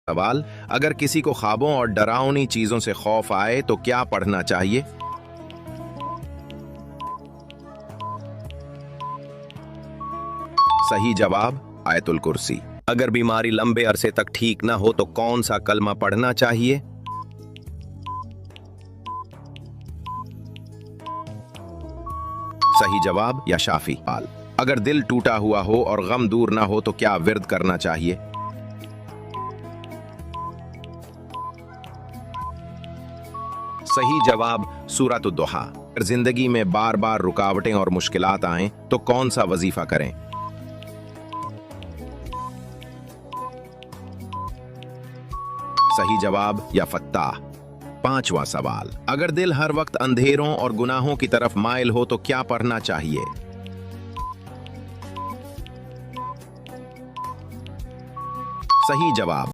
सवाल, अगर किसी को ख्वाबों और डरावनी चीजों से खौफ आए तो क्या पढ़ना चाहिए? सही जवाब आयतुल कुर्सी। अगर बीमारी लंबे अरसे तक ठीक ना हो तो कौन सा कलमा पढ़ना चाहिए? सही जवाब या शाफी पाल। अगर दिल टूटा हुआ हो और गम दूर ना हो तो क्या विर्द करना चाहिए? सही जवाब सूरत दुहा। अगर जिंदगी में बार बार रुकावटें और मुश्किलात आएं तो कौन सा वजीफा करें? सही जवाब या फत्ताह। पांचवा सवाल, अगर दिल हर वक्त अंधेरों और गुनाहों की तरफ माइल हो तो क्या पढ़ना चाहिए? सही जवाब